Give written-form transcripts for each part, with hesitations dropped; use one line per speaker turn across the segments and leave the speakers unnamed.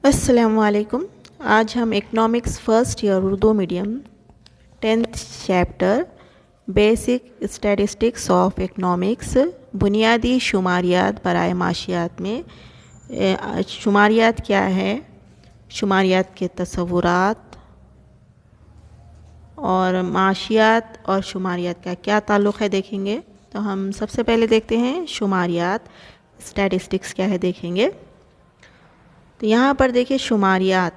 السلام علیکم. آج ہم economics first year Urdu medium 10th chapter basic statistics of economics بنیادی شماریات برائے معاشیات میں شماریات کیا ہے، شماریات کے تصورات اور معاشیات اور شماریات کا کیا تعلق ہے دیکھیں گے. تو ہم سب سے پہلے دیکھتے ہیں شماریات، اسٹیٹسٹکس کیا ہے دیکھیں گے. تو یہاں پر دیکھیں شماریات،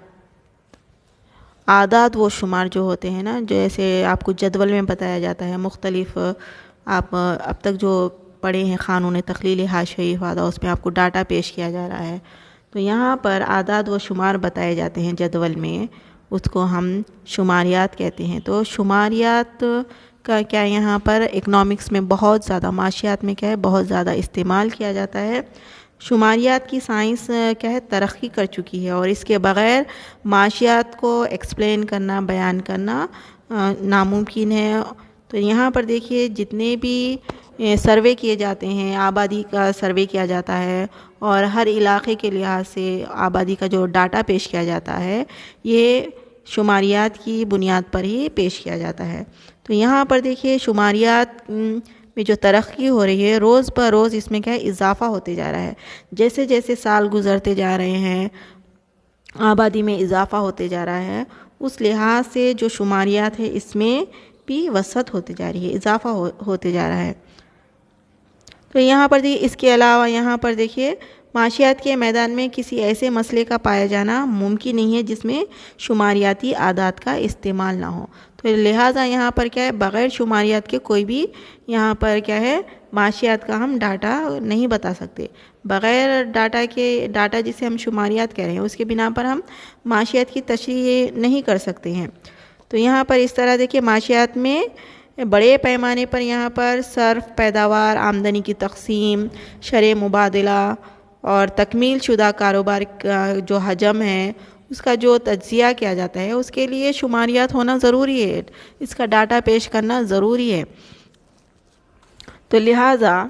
اعداد و شمار جو ہوتے ہیں نا، جیسے آپ کو جدول میں بتایا جاتا ہے مختلف، آپ اب تک جو پڑھے ہیں قانون تخلیل حاشیہی افادہ، اس میں آپ کو ڈاٹا پیش کیا جا رہا ہے. تو یہاں پر اعداد و شمار بتائے جاتے ہیں جدول میں، اس کو ہم شماریات کہتے ہیں. تو شماریات کا کیا یہاں پر اکنامکس میں بہت زیادہ، معاشیات میں کیا ہے بہت زیادہ استعمال کیا جاتا ہے. شماریات کی سائنس کیا ہے ترقی کر چکی ہے، اور اس کے بغیر معاشیات کو ایکسپلین کرنا، بیان کرنا ناممکن ہے. تو یہاں پر دیکھیے جتنے بھی سروے کیے جاتے ہیں، آبادی کا سروے کیا جاتا ہے، اور ہر علاقے کے لحاظ سے آبادی کا جو ڈاٹا پیش کیا جاتا ہے، یہ شماریات کی بنیاد پر ہی پیش کیا جاتا ہے. تو یہاں پر دیکھیے شماریات میں جو ترقی ہو رہی ہے، روز بہ روز اس میں کیا ہے اضافہ ہوتے جا رہا ہے. جیسے جیسے سال گزرتے جا رہے ہیں، آبادی میں اضافہ ہوتے جا رہا ہے، اس لحاظ سے جو شماریات ہے اس میں بھی وسعت ہوتی جا رہی ہے، اضافہ ہوتے جا رہا ہے. تو یہاں پر دیکھیے اس کے علاوہ یہاں پر دیکھیے معاشیات کے میدان میں کسی ایسے مسئلے کا پایا جانا ممکن نہیں ہے جس میں شماریاتی اعداد کا استعمال نہ ہو. تو لہٰذا یہاں پر کیا ہے بغیر شماریات کے کوئی بھی یہاں پر کیا ہے معاشیات کا ہم ڈاٹا نہیں بتا سکتے. بغیر ڈاٹا جسے ہم شماریات کہہ رہے ہیں، اس کے بنا پر ہم معاشیات کی تشریح نہیں کر سکتے ہیں. تو یہاں پر اس طرح دیکھیے معاشیات میں بڑے پیمانے پر یہاں پر صرف، پیداوار، آمدنی کی تقسیم، شرح مبادلہ اور تکمیل شدہ کاروبار کا جو حجم ہے، اس کا جو تجزیہ کیا جاتا ہے، اس کے لیے شماریات ہونا ضروری ہے، اس کا ڈاٹا پیش کرنا ضروری ہے. تو لہٰذا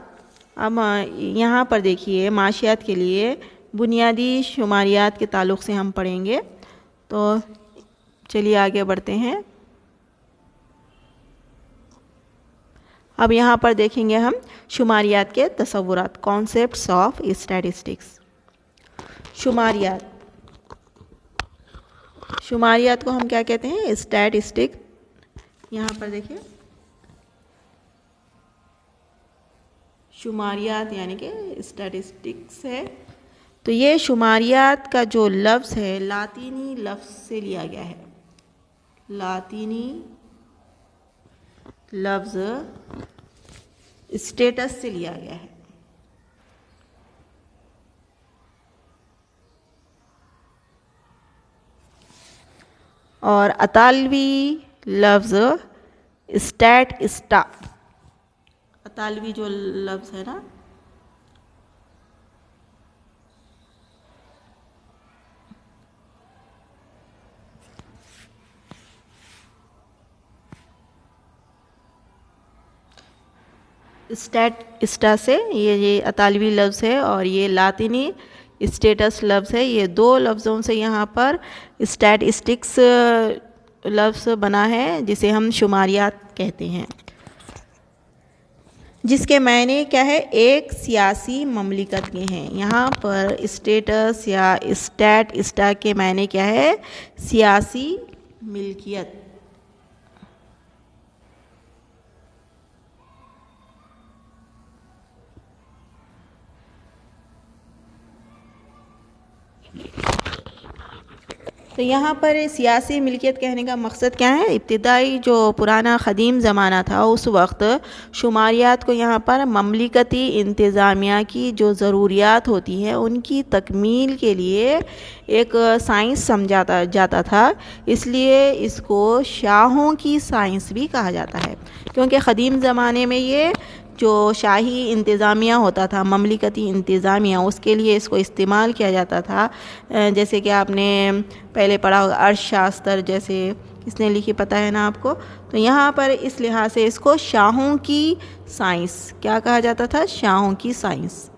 اب یہاں پر دیکھیے معاشیات کے لیے بنیادی شماریات کے تعلق سے ہم پڑھیں گے. تو چلیے آگے بڑھتے ہیں. اب یہاں پر دیکھیں گے ہم شماریات کے تصورات، کانسیپٹس آف اسٹیٹسٹکس. شماریات کو ہم کیا کہتے ہیں؟ اسٹیٹسٹک. یہاں پر دیکھیں شماریات یعنی کہ اسٹیٹسٹکس ہے. تو یہ شماریات کا جو لفظ ہے لاطینی لفظ سے لیا گیا ہے. لاطینی لفظ اسٹیٹس سے لیا گیا ہے. اور اطالوی لفظ اسٹا، اطالوی جو لفظ ہے نا، اسٹا سے یہ اطالوی لفظ ہے، اور یہ لاطینی اسٹیٹس لفظ ہے. یہ دو لفظوں سے یہاں پر اسٹیٹسٹکس لفظ بنا ہے، جسے ہم شماریات کہتے ہیں، جس کے معنی کیا ہے ایک سیاسی مملکت کے ہیں. یہاں پر اسٹیٹس یا اسٹا کے معنی کیا ہے؟ سیاسی ملکیت. تو یہاں پر سیاسی ملکیت کہنے کا مقصد کیا ہے؟ ابتدائی جو پرانا قدیم زمانہ تھا، اس وقت شماریات کو یہاں پر مملکتی انتظامیہ کی جو ضروریات ہوتی ہیں ان کی تکمیل کے لیے ایک سائنس سمجھا جاتا تھا. اس لیے اس کو شاہوں کی سائنس بھی کہا جاتا ہے، کیونکہ قدیم زمانے میں یہ جو شاہی انتظامیہ ہوتا تھا، مملکتی انتظامیہ، اس کے لیے اس کو استعمال کیا جاتا تھا. جیسے کہ آپ نے پہلے پڑھا ہوگا ارتھ شاستر، جیسے کس نے لکھی پتہ ہے نا آپ کو. تو یہاں پر اس لحاظ سے اس کو شاہوں کی سائنس کیا کہا جاتا تھا؟ شاہوں کی سائنس.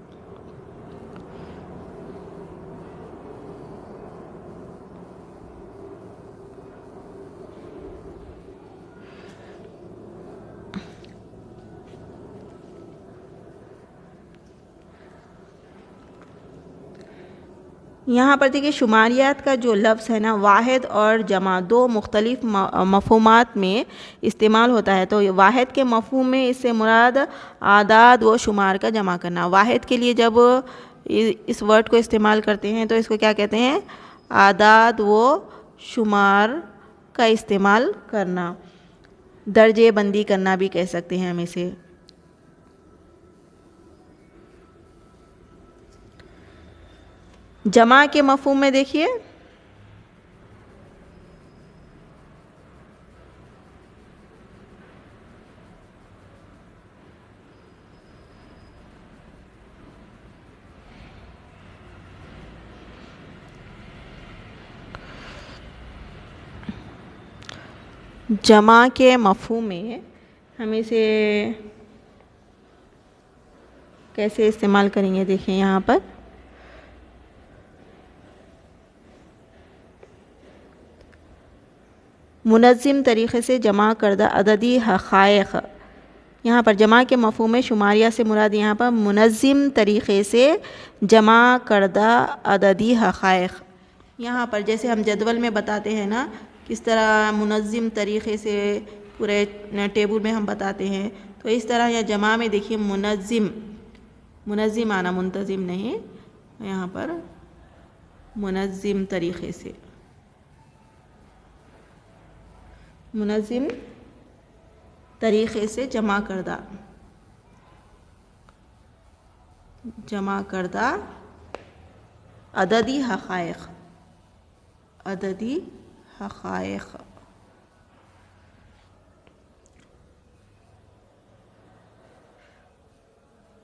یہاں پر دیکھیے شماریات کا جو لفظ ہے نا واحد اور جمع دو مختلف مفہومات میں استعمال ہوتا ہے. تو واحد کے مفہوم میں اس سے مراد اعداد و شمار کا جمع کرنا. واحد کے لیے جب اس ورڈ کو استعمال کرتے ہیں تو اس کو کیا کہتے ہیں؟ اعداد و شمار کا استعمال کرنا. درجے بندی کرنا بھی کہہ سکتے ہیں ہم اسے. جمع کے مفہوم میں دیکھیے جمع کے مفہوم میں ہم اسے کیسے استعمال کریں گے دیکھیں یہاں پر. منظم طریقے سے جمع کردہ عددی حقائق. یہاں پر جمع کے مفہوم میں شماریہ سے مراد یہاں پر منظم طریقے سے جمع کردہ عددی حقائق. یہاں پر جیسے ہم جدول میں بتاتے ہیں نا کس طرح منظم طریقے سے پورے ٹیبل میں ہم بتاتے ہیں, تو اس طرح یا جمع میں دیکھیے منظم آنا منتظم نہیں, یہاں پر منظم طریقے سے منظم طریقے سے جمع کردہ عددی حقائق.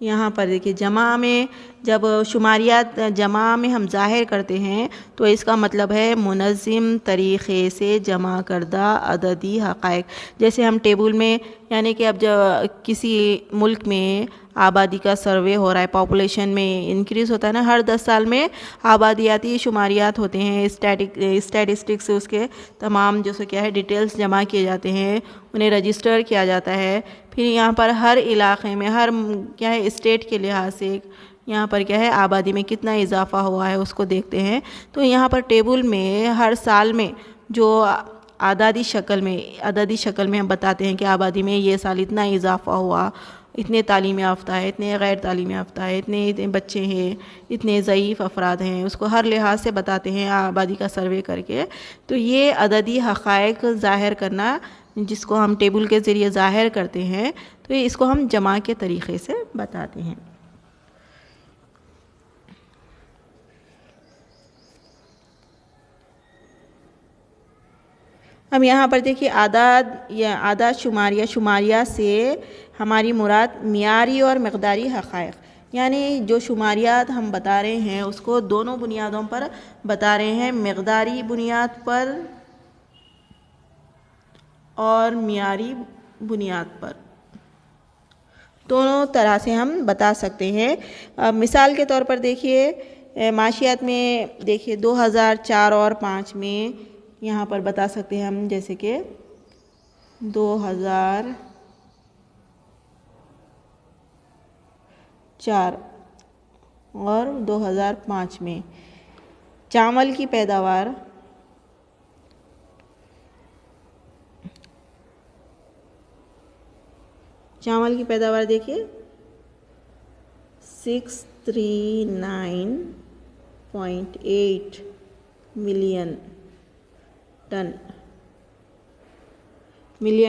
یہاں پر دیکھیے جمع میں جب شماریات جمع میں ہم ظاہر کرتے ہیں تو اس کا مطلب ہے منظم طریقے سے جمع کردہ عددی حقائق. جیسے ہم ٹیبل میں یعنی کہ اب جب کسی ملک میں آبادی کا سروے ہو رہا ہے, پاپولیشن میں انکریز ہوتا ہے نا, ہر 10 سال میں آبادیاتی شماریات ہوتے ہیں, اسٹیٹسٹکس اس کے تمام جو سو کیا ہے ڈیٹیلز جمع کیے جاتے ہیں, انہیں رجسٹر کیا جاتا ہے. پھر یہاں پر ہر علاقے میں ہر کیا ہے اسٹیٹ کے لحاظ سے یہاں پر کیا ہے آبادی میں کتنا اضافہ ہوا ہے اس کو دیکھتے ہیں. تو یہاں پر ٹیبل میں ہر سال میں جو عددی شکل میں ہم بتاتے ہیں کہ آبادی میں یہ سال اتنا اضافہ ہوا, اتنے تعلیم یافتہ ہے, اتنے غیر تعلیم یافتہ ہے, اتنے بچے ہیں, اتنے ضعیف افراد ہیں, اس کو ہر لحاظ سے بتاتے ہیں آبادی کا سروے کر کے. تو یہ عددی حقائق ظاہر کرنا جس کو ہم ٹیبل کے ذریعے ظاہر کرتے ہیں تو اس کو ہم جمع کے طریقے سے بتاتے ہیں. ہم یہاں پر دیکھیے اعداد شماریہ سے ہماری مراد معیاری اور مقداری حقائق. یعنی جو شماریات ہم بتا رہے ہیں اس کو دونوں بنیادوں پر بتا رہے ہیں, مقداری بنیاد پر اور معیاری بنیاد پر. دونوں طرح سے ہم بتا سکتے ہیں. مثال کے طور پر دیکھیے معاشیات میں دیکھیے 2004 اور 2005 میں یہاں پر بتا سکتے ہیں ہم, جیسے کہ 2004 اور 2005 میں چاول کی پیداوار دیکھیے 639.8 ملین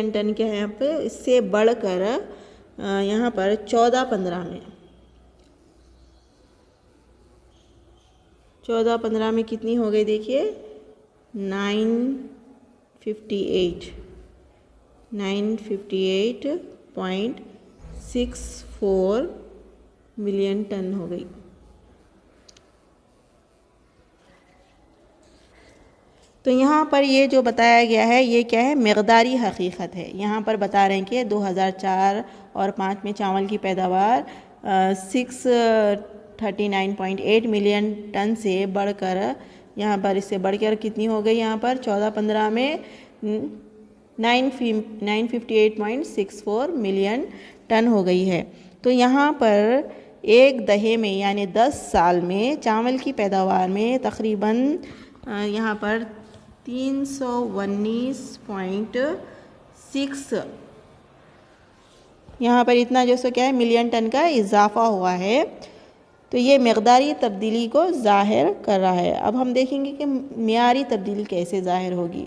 ٹن کیا ہے یہاں پہ, اس سے بڑھ کر یہاں پر 14-15 میں کتنی ہو گئی دیکھیے 958.64 ملین ٹن ہو گئی. تو یہاں پر یہ جو بتایا گیا ہے یہ کیا ہے, مقداری حقیقت ہے. یہاں پر بتا رہے ہیں کہ 2004 اور 2005 میں چاول کی پیداوار 639.8 ملین ٹن سے بڑھ کر یہاں پر اس سے بڑھ کر کتنی ہو گئی, یہاں پر 14-15 میں 958.64 ملین ٹن ہو گئی ہے. تو یہاں پر ایک دہے میں یعنی 10 سال میں چاول کی پیداوار میں تقریباً یہاں پر 319.6 یہاں پر اتنا جو سو کیا ہے ملین ٹن کا اضافہ ہوا ہے. تو یہ مقداری تبدیلی کو ظاہر کر رہا ہے. اب ہم دیکھیں گے کہ معیاری تبدیلی کیسے ظاہر ہوگی.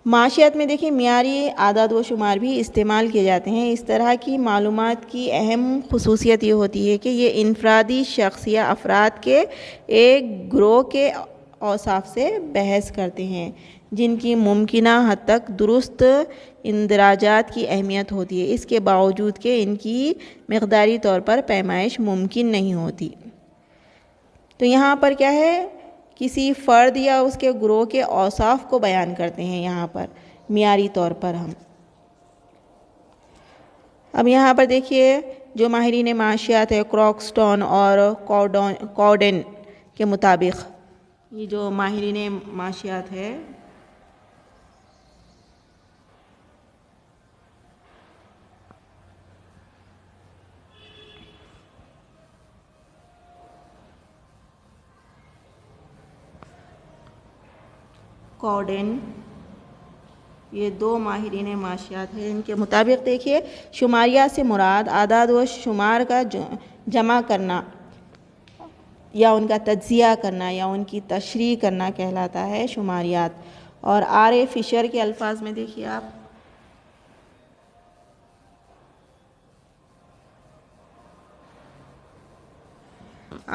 معاشیات میں دیکھیں معیاری اعداد و شمار بھی استعمال کیے جاتے ہیں. اس طرح کی معلومات کی اہم خصوصیت یہ ہوتی ہے کہ یہ انفرادی شخص یا افراد کے ایک گروہ کے اوصاف سے بحث کرتے ہیں جن کی ممکنہ حد تک درست اندراجات کی اہمیت ہوتی ہے، اس کے باوجود کہ ان کی مقداری طور پر پیمائش ممکن نہیں ہوتی. تو یہاں پر کیا ہے، کسی فرد یا اس کے گروہ کے اوصاف کو بیان کرتے ہیں یہاں پر معیاری طور پر ہم. اب یہاں پر دیکھیے جو ماہرین معاشیات ہے کروکسٹون اور کوڈن کے مطابق، یہ جو ماہرین معاشیات ہے کوڈن، یہ 2 ماہرین معاشیات ہیں. ان کے مطابق دیکھیے شماریات سے مراد اعداد و شمار کا جمع کرنا یا ان کا تجزیہ کرنا یا ان کی تشریح کرنا کہلاتا ہے شماریات. اور آر اے فشر کے الفاظ میں دیکھیے آپ،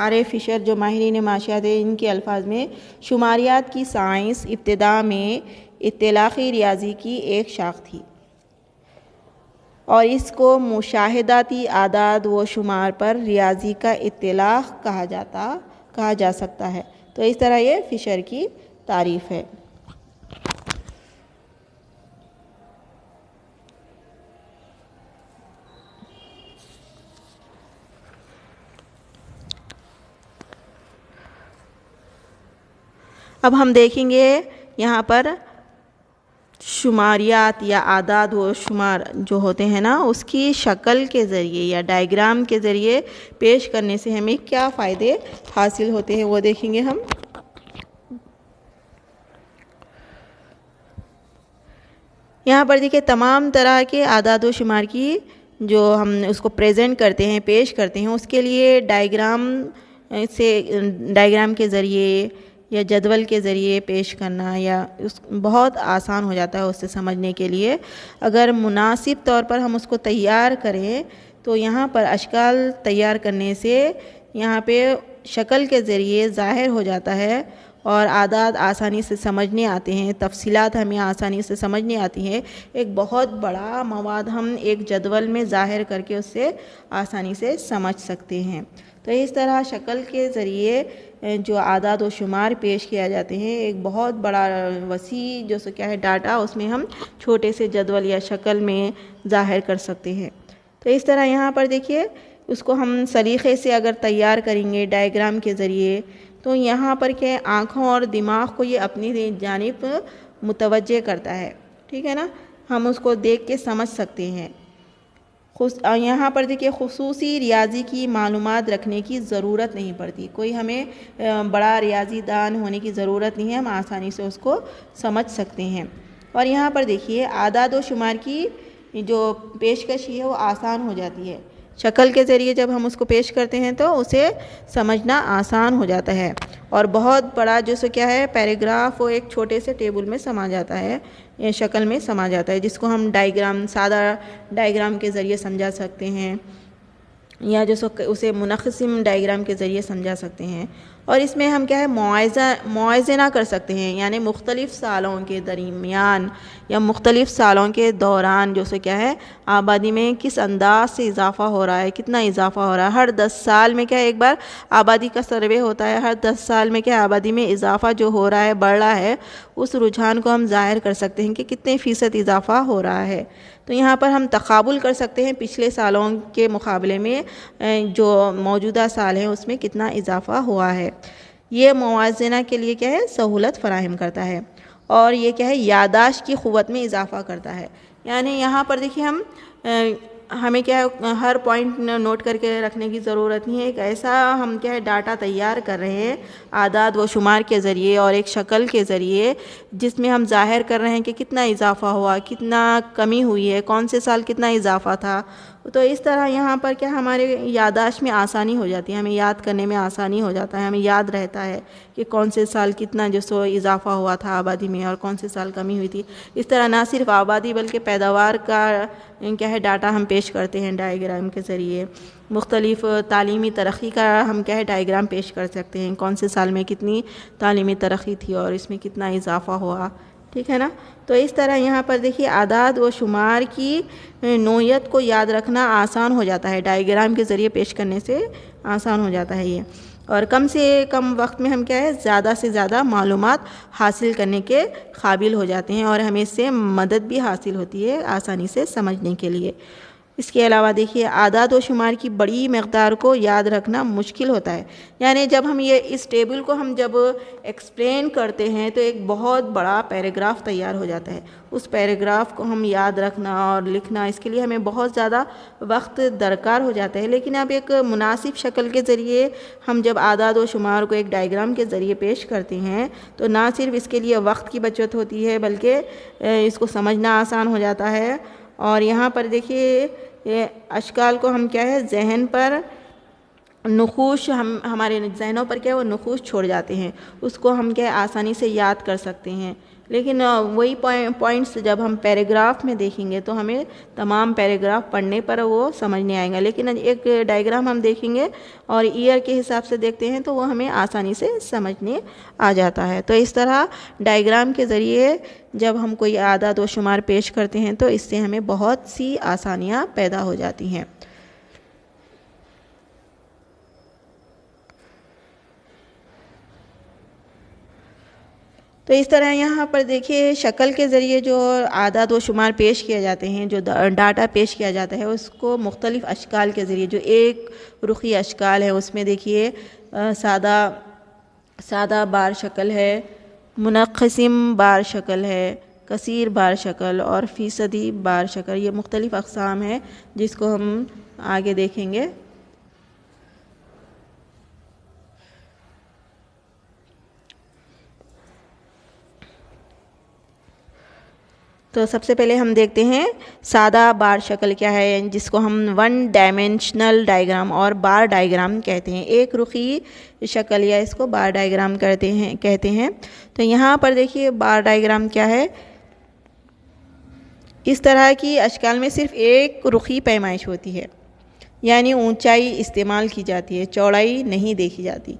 آر اے فشر جو ماہرین معاشیات ہیں ان کے الفاظ میں شماریات کی سائنس ابتدا میں اطلاقی ریاضی کی ایک شاخ تھی اور اس کو مشاہداتی اعداد و شمار پر ریاضی کا اطلاق کہا جا سکتا ہے. تو اس طرح یہ فشر کی تعریف ہے. اب ہم دیکھیں گے یہاں پر شماریات یا اعداد و شمار جو ہوتے ہیں نا، اس کی شکل کے ذریعے یا ڈائیگرام کے ذریعے پیش کرنے سے ہمیں کیا فائدے حاصل ہوتے ہیں وہ دیکھیں گے ہم. یہاں پر دیکھیں تمام طرح کے اعداد و شمار کی جو ہم اس کو پریزنٹ کرتے ہیں، پیش کرتے ہیں، اس کے لیے ڈائیگرام کے ذریعے یا جدول کے ذریعے پیش کرنا یا بہت آسان ہو جاتا ہے اس سے سمجھنے کے لیے. اگر مناسب طور پر ہم اس کو تیار کریں تو یہاں پر اشکال تیار کرنے سے یہاں پہ شکل کے ذریعے ظاہر ہو جاتا ہے اور اعداد آسانی سے سمجھنے آتے ہیں، تفصیلات ہمیں آسانی سے سمجھنے آتی ہیں. ایک بہت بڑا مواد ہم ایک جدول میں ظاہر کر کے اس سے آسانی سے سمجھ سکتے ہیں. تو اس طرح شکل کے ذریعے جو اعداد و شمار پیش کیا جاتے ہیں، ایک بہت بڑا وسیع جو کیا ہے ڈاٹا، اس میں ہم چھوٹے سے جدول یا شکل میں ظاہر کر سکتے ہیں. تو اس طرح یہاں پر دیکھیے اس کو ہم سلیقے سے اگر تیار کریں گے ڈائیگرام کے ذریعے تو یہاں پر کہ آنکھوں اور دماغ کو یہ اپنی جانب متوجہ کرتا ہے. ٹھیک ہے نا، ہم اس کو دیکھ کے سمجھ سکتے ہیں. یہاں پر دیکھیے خصوصی ریاضی کی معلومات رکھنے کی ضرورت نہیں پڑتی، کوئی ہمیں بڑا ریاضی دان ہونے کی ضرورت نہیں ہے، ہم آسانی سے اس کو سمجھ سکتے ہیں. اور یہاں پر دیکھیے اعداد و شمار کی جو پیشکش ہے وہ آسان ہو جاتی ہے. شکل کے ذریعے جب ہم اس کو پیش کرتے ہیں تو اسے سمجھنا آسان ہو جاتا ہے اور بہت بڑا جو سو کیا ہے پیراگراف وہ ایک چھوٹے سے ٹیبل میں سما جاتا ہے، شکل میں سما جاتا ہے، جس کو ہم سادہ ڈائیگرام کے ذریعے سمجھا سکتے ہیں یا جو سو اسے منقسم ڈائیگرام کے ذریعے سمجھا سکتے ہیں. اور اس میں ہم کیا ہے موازنہ کر سکتے ہیں، یعنی مختلف سالوں کے درمیان یا مختلف سالوں کے دوران جو سو کیا ہے آبادی میں کس انداز سے اضافہ ہو رہا ہے، کتنا اضافہ ہو رہا ہے. ہر 10 سال میں کیا ایک بار آبادی کا سروے ہوتا ہے، ہر 10 سال میں کیا آبادی میں اضافہ جو ہو رہا ہے، بڑھ رہا ہے، اس رجحان کو ہم ظاہر کر سکتے ہیں کہ کتنے فیصد اضافہ ہو رہا ہے. تو یہاں پر ہم تقابل کر سکتے ہیں پچھلے سالوں کے مقابلے میں جو موجودہ سال ہیں اس میں کتنا اضافہ ہوا ہے. یہ موازنہ کے لیے کیا ہے سہولت فراہم کرتا ہے اور یہ کیا ہے یادداشت کی قوت میں اضافہ کرتا ہے. یعنی یہاں پر دیکھیے ہمیں کیا ہے ہر پوائنٹ نوٹ کر کے رکھنے کی ضرورت نہیں ہے. ایک ایسا ہم کیا ہے ڈاٹا تیار کر رہے ہیں اعداد و شمار کے ذریعے اور ایک شکل کے ذریعے، جس میں ہم ظاہر کر رہے ہیں کہ کتنا اضافہ ہوا، کتنا کمی ہوئی ہے، کون سے سال کتنا اضافہ تھا. تو اس طرح یہاں پر کیا ہمارے یادداشت میں آسانی ہو جاتی ہے، ہمیں یاد کرنے میں آسانی ہو جاتا ہے، ہمیں یاد رہتا ہے کہ کون سے سال کتنا جو سو اضافہ ہوا تھا آبادی میں اور کون سے سال کمی ہوئی تھی. اس طرح نہ صرف آبادی بلکہ پیداوار کا کیا ہے ڈاٹا ہم پیش کرتے ہیں ڈائیگرام کے ذریعے. مختلف تعلیمی ترقی کا ہم کیا ہے ڈائیگرام پیش کر سکتے ہیں، کون سے سال میں کتنی تعلیمی ترقی تھی اور اس میں کتنا اضافہ ہوا. ٹھیک ہے نا. تو اس طرح یہاں پر دیکھیے اعداد و شمار کی نوعیت کو یاد رکھنا آسان ہو جاتا ہے، ڈائیگرام کے ذریعے پیش کرنے سے آسان ہو جاتا ہے یہ. اور کم سے کم وقت میں ہم کیا ہے زیادہ سے زیادہ معلومات حاصل کرنے کے قابل ہو جاتے ہیں اور ہمیں اس سے مدد بھی حاصل ہوتی ہے آسانی سے سمجھنے کے لیے. اس کے علاوہ دیکھیے اعداد و شمار کی بڑی مقدار کو یاد رکھنا مشکل ہوتا ہے. یعنی جب ہم اس ٹیبل کو ہم جب ایکسپلین کرتے ہیں تو ایک بہت بڑا پیراگراف تیار ہو جاتا ہے. اس پیراگراف کو ہم یاد رکھنا اور لکھنا، اس کے لیے ہمیں بہت زیادہ وقت درکار ہو جاتا ہے. لیکن اب ایک مناسب شکل کے ذریعے ہم جب اعداد و شمار کو ایک ڈائیگرام کے ذریعے پیش کرتے ہیں تو نہ صرف اس کے لیے وقت کی بچت ہوتی ہے بلکہ اس کو سمجھنا آسان ہو جاتا ہے. اور یہاں پر دیکھیے یہ اشکال کو ہم کیا ہے ذہن پر نقوش ہمارے ذہنوں پر کیا وہ نقوش چھوڑ جاتے ہیں، اس کو ہم کیا آسانی سے یاد کر سکتے ہیں. لیکن وہی پوائنٹس جب ہم پیراگراف میں دیکھیں گے تو ہمیں تمام پیراگراف پڑھنے پر وہ سمجھ نہیں آئے گا. لیکن ایک ڈائیگرام ہم دیکھیں گے اور ایئر کے حساب سے دیکھتے ہیں تو وہ ہمیں آسانی سے سمجھنے آ جاتا ہے. تو اس طرح ڈائیگرام کے ذریعے جب ہم کوئی اعداد و شمار پیش کرتے ہیں تو اس سے ہمیں بہت سی آسانیاں پیدا ہو جاتی ہیں. تو اس طرح یہاں پر دیکھیے شکل کے ذریعے جو اعداد و شمار پیش کیے جاتے ہیں، جو ڈاٹا پیش کیا جاتا ہے، اس کو مختلف اشکال کے ذریعے جو ایک رخی اشکال ہے اس میں دیکھیے سادہ بار شکل ہے، منقسم بار شکل ہے، کثیر بار شکل اور فیصدی بار شکل. یہ مختلف اقسام ہیں جس کو ہم آگے دیکھیں گے. تو سب سے پہلے ہم دیکھتے ہیں سادہ بار شکل کیا ہے، جس کو ہم ون ڈائمینشنل ڈائیگرام اور بار ڈائیگرام کہتے ہیں. ایک رخی شکل یا اس کو بار ڈائیگرام کہتے ہیں. تو یہاں پر دیکھیے بار ڈائیگرام کیا ہے، اس طرح کی اشکال میں صرف ایک رخی پیمائش ہوتی ہے، یعنی اونچائی استعمال کی جاتی ہے، چوڑائی نہیں دیکھی جاتی.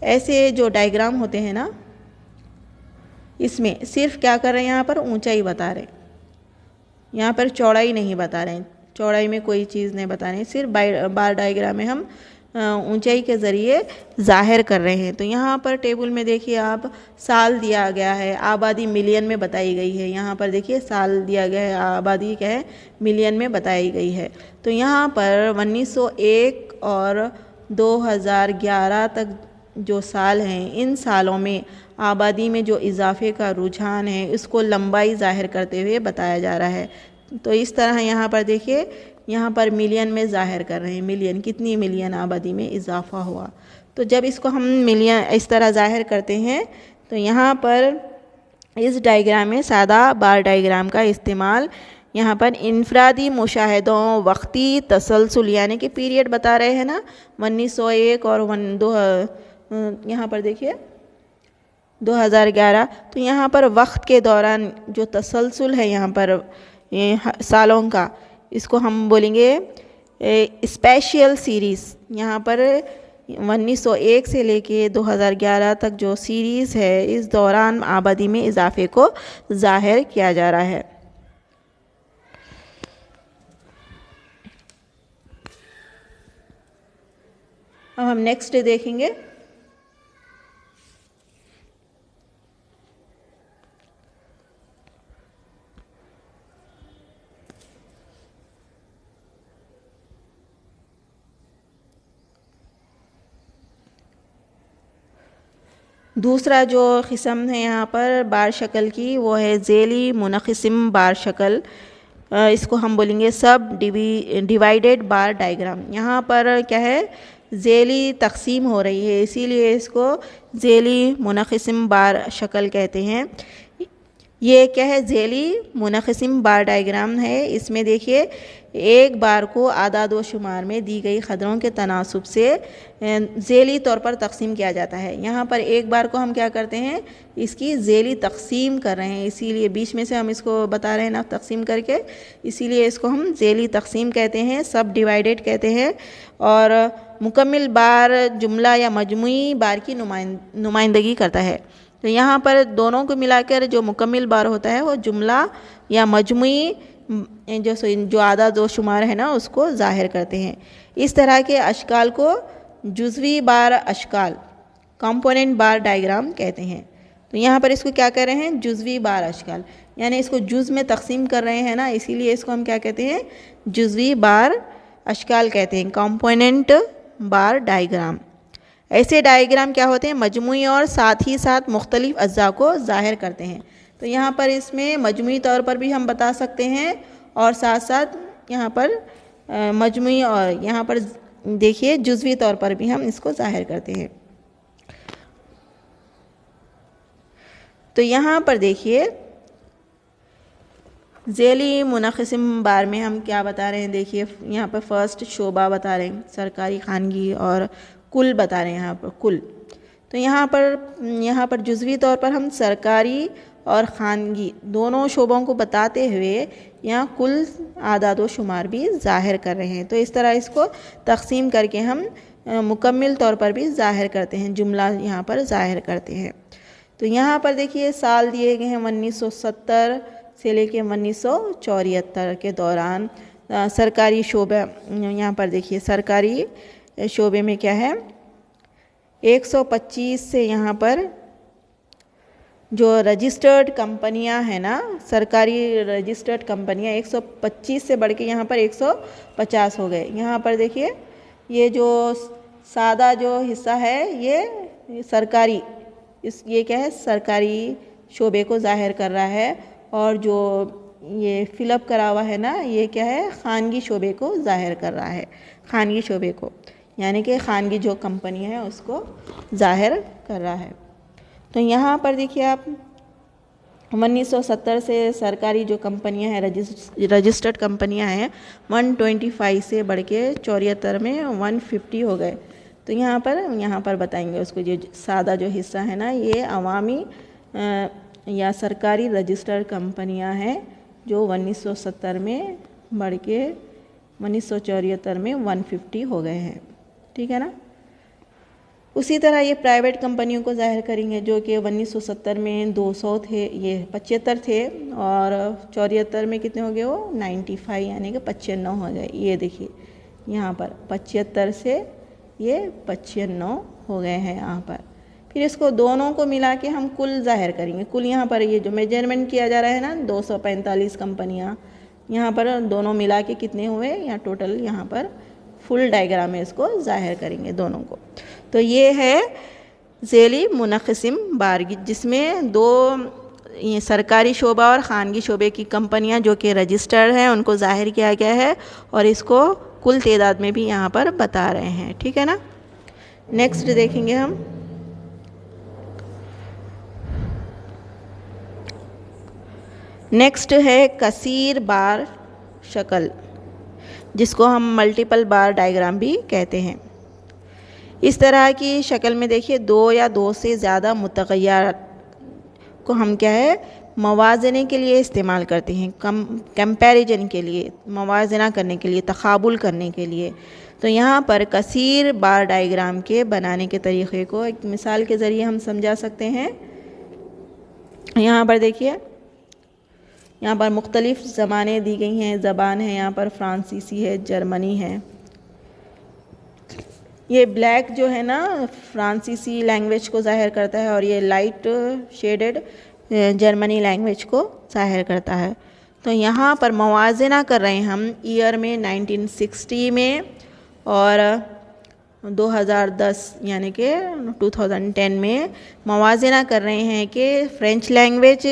ایسے جو ڈائیگرام ہوتے ہیں نا، اس میں صرف کیا کر رہے ہیں یہاں پر اونچائی بتا رہے ہیں، یہاں پر چوڑائی نہیں بتا رہے ہیں، چوڑائی میں کوئی چیز نہیں بتا رہے ہیں. صرف بار ڈائیگرام میں ہم اونچائی کے ذریعے ظاہر کر رہے ہیں. تو یہاں پر ٹیبل میں دیکھیے آپ سال دیا گیا ہے، آبادی ملین میں بتائی گئی ہے. یہاں پر دیکھیے سال دیا گیا ہے، آبادی کیا ہے ملین میں بتائی گئی ہے. تو یہاں پر 1901 اور 2011 تک جو سال ہیں، ان سالوں میں آبادی میں جو اضافے کا رجحان ہے اس کو لمبائی ظاہر کرتے ہوئے بتایا جا رہا ہے. تو اس طرح یہاں پر دیکھیے یہاں پر ملین میں ظاہر کر رہے ہیں، ملین کتنی ملین آبادی میں اضافہ ہوا. تو جب اس کو ہم ملین اس طرح ظاہر کرتے ہیں تو یہاں پر اس ڈائیگرام میں سادہ بار ڈائیگرام کا استعمال یہاں پر انفرادی مشاہدوں، وقتی تسلسل یعنی کہ پیریڈ بتا رہے ہیں نا 1901 اور یہاں پر دیکھیے 2011. تو یہاں پر وقت کے دوران جو تسلسل ہے یہاں پر سالوں کا، اس کو ہم بولیں گے اسپیشل سیریز. یہاں پر 1901 سے لے کے 2011 تک جو سیریز ہے اس دوران آبادی میں اضافے کو ظاہر کیا جا رہا ہے. اب ہم نیکسٹ دیکھیں گے دوسرا جو قسم ہے یہاں پر بار شکل کی، وہ ہے ذیلی منقسم بار شکل. اس کو ہم بولیں گے سب ڈیوائیڈیڈ بار ڈائیگرام. یہاں پر کیا ہے، ذیلی تقسیم ہو رہی ہے، اسی لیے اس کو ذیلی منقسم بار شکل کہتے ہیں. یہ کیا ہے، ذیلی منقسم بار ڈائیگرام ہے. اس میں دیکھیے ایک بار کو اعداد و شمار میں دی گئی قدروں کے تناسب سے ذیلی طور پر تقسیم کیا جاتا ہے. یہاں پر ایک بار کو ہم کیا کرتے ہیں، اس کی ذیلی تقسیم کر رہے ہیں، اسی لیے بیچ میں سے ہم اس کو بتا رہے ہیں نا تقسیم کر کے، اسی لیے اس کو ہم ذیلی تقسیم کہتے ہیں، سب ڈیوائیڈیڈ کہتے ہیں. اور مکمل بار جملہ یا مجموعی بار کی نمائندگی کرتا ہے. تو یہاں پر دونوں کو ملا کر جو مکمل بار ہوتا ہے وہ جملہ یا مجموعی جو اعداد و شمار ہے نا اس کو ظاہر کرتے ہیں. اس طرح کے اشکال کو جزوی بار اشکال، کمپوننٹ بار ڈائیگرام کہتے ہیں. تو یہاں پر اس کو کیا کر رہے ہیں، جزوی بار اشکال، یعنی اس کو جز میں تقسیم کر رہے ہیں نا، اسی لیے اس کو ہم کیا کہتے ہیں، جزوی بار اشکال کہتے ہیں، کمپوننٹ بار ڈائیگرام. ایسے ڈائیگرام کیا ہوتے ہیں، مجموعی اور ساتھ ہی ساتھ مختلف اجزاء کو ظاہر کرتے ہیں. تو یہاں پر اس میں مجموعی طور پر بھی ہم بتا سکتے ہیں اور ساتھ ساتھ یہاں پر مجموعی، اور یہاں پر دیکھیے جزوی طور پر بھی ہم اس کو ظاہر کرتے ہیں. تو یہاں پر دیکھیے ذیلی منقسم بار میں ہم کیا بتا رہے ہیں، دیکھیے یہاں پر فرسٹ شعبہ بتا رہے ہیں، سرکاری، خانگی، اور کل بتا رہے ہیں یہاں پر کل. تو یہاں پر جزوی طور پر ہم سرکاری اور خانگی دونوں شعبوں کو بتاتے ہوئے یہاں کل اعداد و شمار بھی ظاہر کر رہے ہیں. تو اس طرح اس کو تقسیم کر کے ہم مکمل طور پر بھی ظاہر کرتے ہیں، جملہ یہاں پر ظاہر کرتے ہیں. تو یہاں پر دیکھیے سال دیے گئے ہیں 1970 سے لے کے 1974 کے دوران. سرکاری شعبہ، یہاں پر دیکھیے سرکاری شعبے میں کیا ہے، 125 سے یہاں پر جو رجسٹرڈ کمپنیاں ہیں نا، سرکاری رجسٹرڈ کمپنیاں 125 سے بڑھ کے یہاں پر 150 ہو گئے. یہاں پر دیکھیے یہ جو سادہ جو حصہ ہے یہ سرکاری، یہ کیا ہے، سرکاری شعبے کو ظاہر کر رہا ہے، اور جو یہ فل اپ کرا ہوا ہے نا یہ کیا ہے، خانگی شعبے کو ظاہر کر رہا ہے. خانگی شعبے کو یعنی کہ خانگی جو کمپنی ہے اس کو ظاہر کر رہا ہے. تو یہاں پر دیکھیے آپ 1970 سے سرکاری جو کمپنیاں ہیں، رجسٹرڈ کمپنیاں ہیں، 125 سے بڑھ کے 74 میں 150 ہو گئے. تو یہاں پر بتائیں گے اس کو، جو سادہ جو حصہ ہے نا یہ عوامی یا سرکاری رجسٹرڈ کمپنیاں ہیں جو 1970 میں بڑھ کے 1974 میں 150 ہو گئے ہیں. ٹھیک ہے نا. اسی طرح یہ پرائیویٹ کمپنیوں کو ظاہر کریں گے جو کہ 1970 میں 200 تھے، یہ 75 تھے، اور 74 میں کتنے ہو گئے، وہ 95 یعنی کہ 95 ہو گئے. یہ دیکھیے یہاں پر 75 سے یہ 95 ہو گئے ہیں یہاں پر. پھر اس کو دونوں کو ملا کے ہم کل ظاہر کریں گے. کل یہاں پر یہ جو میجرمنٹ کیا جا رہا ہے نا 245 کمپنیاں، یہاں پر دونوں ملا کے کتنے ہوئے، یا ٹوٹل یہاں پر فل ڈائیگرام میں اس کو ظاہر کریں گے دونوں کو. تو یہ ہے ذیلی منقسم بار، جس میں دو سرکاری شعبہ اور خانگی شعبے کی کمپنیاں جو کہ رجسٹرڈ ہیں ان کو ظاہر کیا گیا ہے، اور اس کو کل تعداد میں بھی یہاں پر بتا رہے ہیں. ٹھیک ہے نا. نیکسٹ دیکھیں گے ہم، نیکسٹ ہے کثیر بار شکل، جس کو ہم ملٹیپل بار ڈائیگرام بھی کہتے ہیں. اس طرح کی شکل میں دیکھیے دو یا دو سے زیادہ متغیرات کو ہم کیا ہے، موازنے کے لیے استعمال کرتے ہیں، کمپیریجن کے لیے، موازنہ کرنے کے لیے، تقابل کرنے کے لیے. تو یہاں پر کثیر بار ڈائیگرام کے بنانے کے طریقے کو ایک مثال کے ذریعے ہم سمجھا سکتے ہیں. یہاں پر دیکھیے یہاں پر مختلف زبانیں دی گئی ہیں، زبان ہے یہاں پر فرانسیسی ہے، جرمنی ہے. یہ بلیک جو ہے نا فرانسیسی لینگویج کو ظاہر کرتا ہے، اور یہ لائٹ شیڈڈ جرمنی لینگویج کو ظاہر کرتا ہے. تو یہاں پر موازنہ کر رہے ہیں ہم ایئر میں 1960 میں اور 2010 یعنی کہ 2010 میں موازنہ کر رہے ہیں کہ فرینچ لینگویج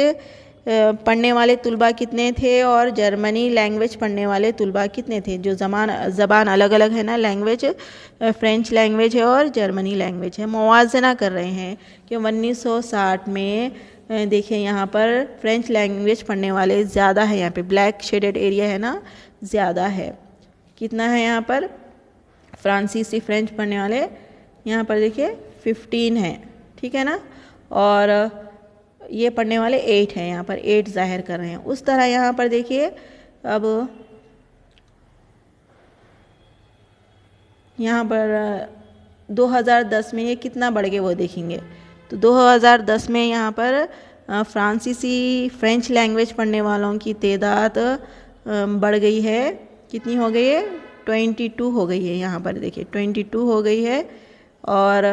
پڑھنے والے طلباء کتنے تھے اور جرمنی لینگویج پڑھنے والے طلباء کتنے تھے. جو زبان الگ الگ ہے نا, لینگویج فرینچ لینگویج ہے اور جرمنی لینگویج ہے. موازنہ کر رہے ہیں کہ 1960 میں دیکھیں یہاں پر فرینچ لینگویج پڑھنے والے زیادہ ہے. یہاں پہ بلیک شیڈڈ ایریا ہے نا, زیادہ ہے. کتنا ہے یہاں پر فرانسیسی فرینچ پڑھنے والے؟ یہاں پر دیکھیے 15 ہیں, ٹھیک ہے نا, اور یہ پڑھنے والے 8 ہیں. یہاں پر 8 ظاہر کر رہے ہیں. اس طرح یہاں پر دیکھیے اب یہاں پر 2010 میں یہ کتنا بڑھ گئے وہ دیکھیں گے. تو 2010 میں یہاں پر فرانسیسی فرینچ لینگویج پڑھنے والوں کی تعداد بڑھ گئی ہے. کتنی ہو گئی ہے؟ 22 ہو گئی ہے. یہاں پر دیکھیے 22 ہو گئی ہے. اور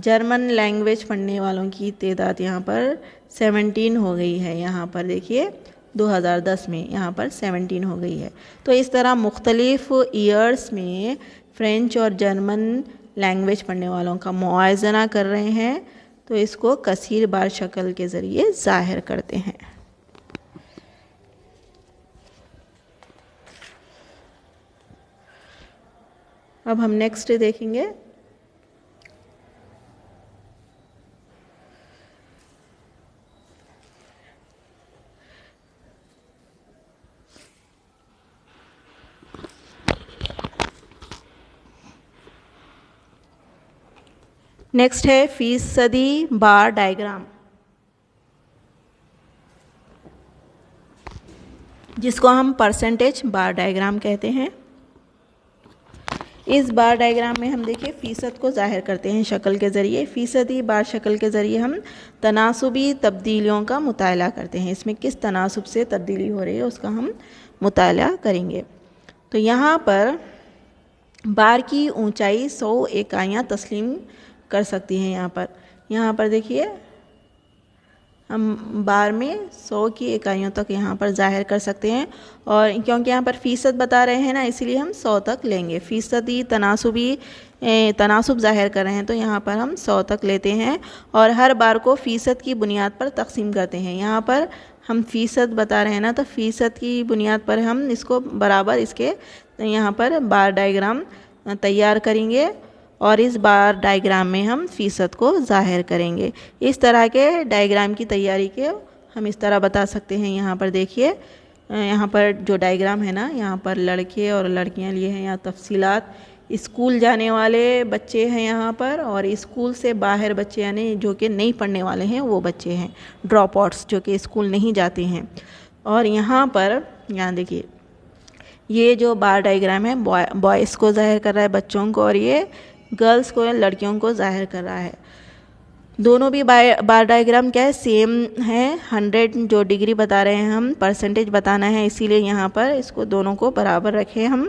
جرمن لینگویج پڑھنے والوں کی تعداد یہاں پر 17 ہو گئی ہے. یہاں پر دیکھیے 2010 میں یہاں پر 17 ہو گئی ہے. تو اس طرح مختلف ایئرز میں فرینچ اور جرمن لینگویج پڑھنے والوں کا موازنہ کر رہے ہیں, تو اس کو کثیر بار شکل کے ذریعے ظاہر کرتے ہیں. اب ہم نیکسٹ دیکھیں گے. نیکسٹ ہے فیصدی بار ڈائیگرام, جس کو ہم پرسنٹیج بار ڈائیگرام کہتے ہیں. اس بار ڈائیگرام میں ہم دیکھیں فیصد کو ظاہر کرتے ہیں شکل کے ذریعے. فیصدی بار شکل کے ذریعے ہم تناسبی تبدیلیوں کا مطالعہ کرتے ہیں. اس میں کس تناسب سے تبدیلی ہو رہی ہے اس کا ہم مطالعہ کریں گے. تو یہاں پر بار کی اونچائی 100 اکائیاں تسلیم کر سکتی ہیں. یہاں پر دیکھیے ہم بار میں 100 کی اکائیوں تک یہاں پر ظاہر کر سکتے ہیں, اور کیونکہ یہاں پر فیصد بتا رہے ہیں نا, اسی لیے ہم 100 تک لیں گے. فیصدی تناسب ظاہر کر رہے ہیں تو یہاں پر ہم 100 تک لیتے ہیں, اور ہر بار کو فیصد کی بنیاد پر تقسیم کرتے ہیں. یہاں پر ہم فیصد بتا رہے ہیں نا, تو فیصد کی بنیاد پر ہم اس کو برابر اس کے یہاں پر بار ڈائیگرام تیار کریں گے, اور اس بار ڈائیگرام میں ہم فیصد کو ظاہر کریں گے. اس طرح کے ڈائیگرام کی تیاری کے ہم اس طرح بتا سکتے ہیں. یہاں پر دیکھیے یہاں پر جو ڈائیگرام ہے نا, یہاں پر لڑکے اور لڑکیاں لیے ہیں. یہاں تفصیلات اسکول جانے والے بچے ہیں یہاں پر, اور اسکول سے باہر بچے یعنی جو کہ نہیں پڑھنے والے ہیں وہ بچے ہیں, ڈراپ آؤٹس جو کہ اسکول نہیں جاتے ہیں. اور یہاں دیکھیے یہ جو بار ڈائیگرام ہے بوائز کو ظاہر کر رہا ہے, بچوں کو, اور یہ گرلز کو لڑکیوں کو ظاہر کر رہا ہے. دونوں بھی بار ڈائیگرام کیا ہے, سیم ہے. 100 جو ڈگری بتا رہے ہیں ہم پرسنٹیج بتانا ہے, اسی لیے یہاں پر اس کو دونوں کو برابر رکھیں ہم.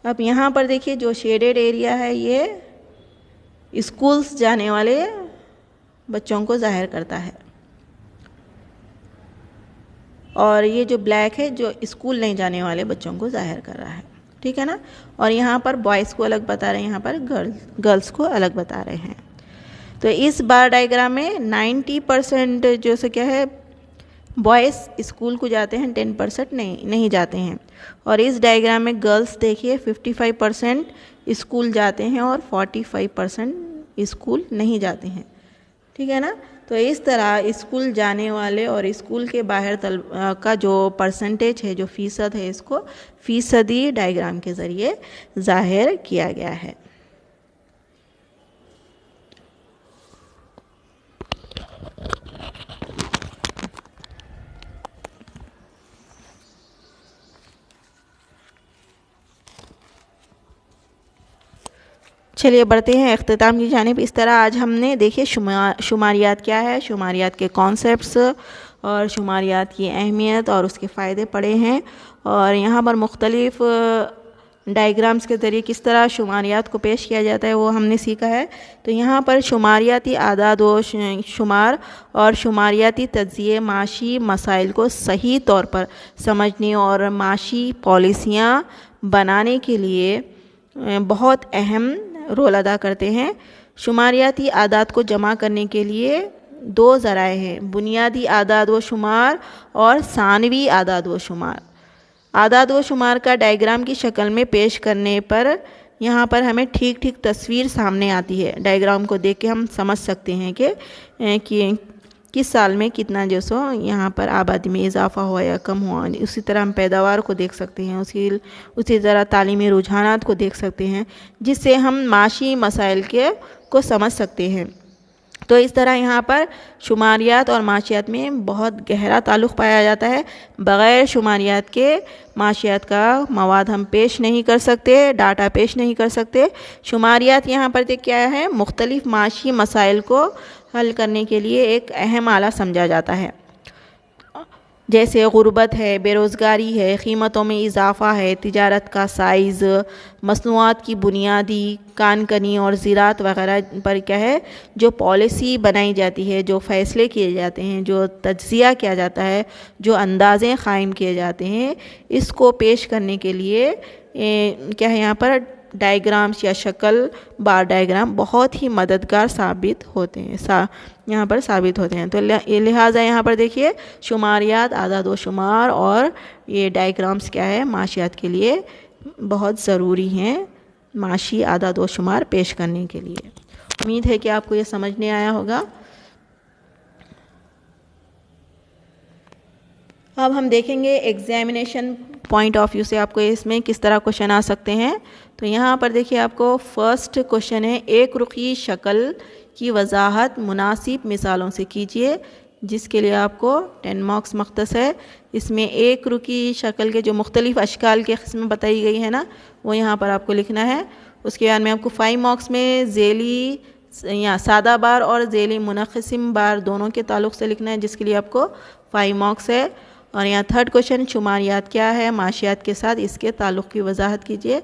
اب یہاں پر دیکھیے جو شیڈڈ ایریا ہے یہ اسکولز جانے والے بچوں کو ظاہر کرتا ہے, اور یہ جو بلیک ہے جو اسکول نہیں جانے والے بچوں کو ظاہر کر رہا ہے, ٹھیک ہے نا. اور یہاں پر بوائز کو الگ بتا رہے ہیں, یہاں پر گرلز کو الگ بتا رہے ہیں. تو اس بار ڈائیگرام میں 90% جو سے کیا ہے بوائز اسکول کو جاتے ہیں, 10% نہیں جاتے ہیں. اور اس ڈائیگرام میں گرلز دیکھیے 55% اسکول جاتے ہیں اور 45% اسکول نہیں جاتے ہیں, ٹھیک ہے نا. تو اس طرح اسکول جانے والے اور اسکول کے باہر کا جو پرسنٹیج ہے, جو فیصد ہے, اس کو فیصدی ڈائیگرام کے ذریعے ظاہر کیا گیا ہے. چلیے بڑھتے ہیں اختتام کی جانب. اس طرح آج ہم نے دیکھے شماریات کیا ہے, شماریات کے کانسیپٹس اور شماریات کی اہمیت اور اس کے فائدے پڑھے ہیں, اور یہاں پر مختلف ڈائیگرامز کے ذریعے کس طرح شماریات کو پیش کیا جاتا ہے وہ ہم نے سیکھا ہے. تو یہاں پر شماریاتی اعداد و شمار اور شماریاتی تجزیے معاشی مسائل کو صحیح طور پر سمجھنے اور معاشی پالیسیاں بنانے کے لیے بہت اہم رول ادا کرتے ہیں. شماریاتی اعداد کو جمع کرنے کے لیے دو ذرائع ہیں، بنیادی اعداد و شمار اور ثانوی اعداد و شمار۔ اعداد و شمار کا ڈائیگرام کی شکل میں پیش کرنے پر یہاں پر ہمیں ٹھیک ٹھیک تصویر سامنے آتی ہے۔ ڈائیگرام کو دیکھ کے ہم سمجھ سکتے ہیں کہ کس سال میں کتنا جو سو یہاں پر آبادی میں اضافہ ہوا یا کم ہوا۔ اسی طرح ہم پیداوار کو دیکھ سکتے ہیں، اسی طرح تعلیمی رجحانات کو دیکھ سکتے ہیں، جس سے ہم معاشی مسائل کو سمجھ سکتے ہیں۔ تو اس طرح یہاں پر شماریات اور معاشیات میں بہت گہرا تعلق پایا جاتا ہے۔ بغیر شماریات کے معاشیات کا مواد ہم پیش نہیں کر سکتے، ڈاٹا پیش نہیں کر سکتے۔ شماریات یہاں پر کیا ہے، مختلف معاشی مسائل کو حل کرنے کے لیے ایک اہم آلہ سمجھا جاتا ہے، جیسے غربت ہے، بے روزگاری ہے، قیمتوں میں اضافہ ہے، تجارت کا سائز، مصنوعات کی بنیادی کان کنی اور زراعت وغیرہ پر کیا ہے جو پالیسی بنائی جاتی ہے، جو فیصلے کیے جاتے ہیں، جو تجزیہ کیا جاتا ہے، جو اندازے قائم کیے جاتے ہیں، اس کو پیش کرنے کے لیے کیا ہے یہاں پر ڈائیگرامس یا شکل بار ڈائیگرام بہت ہی مددگار ثابت ہوتے ہیں، یہاں پر ثابت ہوتے ہیں۔ تو لہٰذا یہاں پر دیکھیے شماریات، اعداد و شمار اور یہ ڈائیگرامس کیا ہے معاشیات کے لیے بہت ضروری ہیں، معاشی اعداد و شمار پیش کرنے کے لیے۔ امید ہے کہ آپ کو یہ سمجھنے آیا ہوگا۔ اب ہم دیکھیں گے ایگزامینیشن پوائنٹ آف ویو سے آپ کو اس میں کس طرح کوشچن آ سکتے ہیں۔ تو یہاں پر دیکھیے آپ کو فرسٹ کوشچن ہے، ایک رخی شکل کی وضاحت مناسب مثالوں سے کیجیے، جس کے لیے آپ کو 10 مارکس مختص ہے۔ اس میں ایک رخی شکل کے جو مختلف اشکال کے قسمیں بتائی گئی ہے نا، وہ یہاں پر آپ کو لکھنا ہے۔ اس کے بعد میں آپ کو 5 مارکس میں ذیلی یا سادہ بار اور ذیلی منقسم بار دونوں کے تعلق سے لکھنا ہے، جس کے لیے آپ کو 5 مارکس ہے۔ اور یہاں تھرڈ کوشچن شماریات کیا ہے معاشیات کے ساتھ، اس کے تعلق کی وضاحت کیجیے،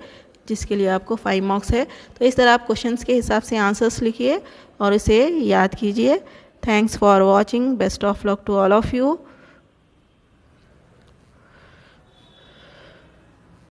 جس کے لیے آپ کو 5 مارکس ہے۔ تو اس طرح آپ کوشچنس کے حساب سے آنسرس لکھیے اور اسے یاد کیجیے۔ Thanks for watching, best of luck to all of you.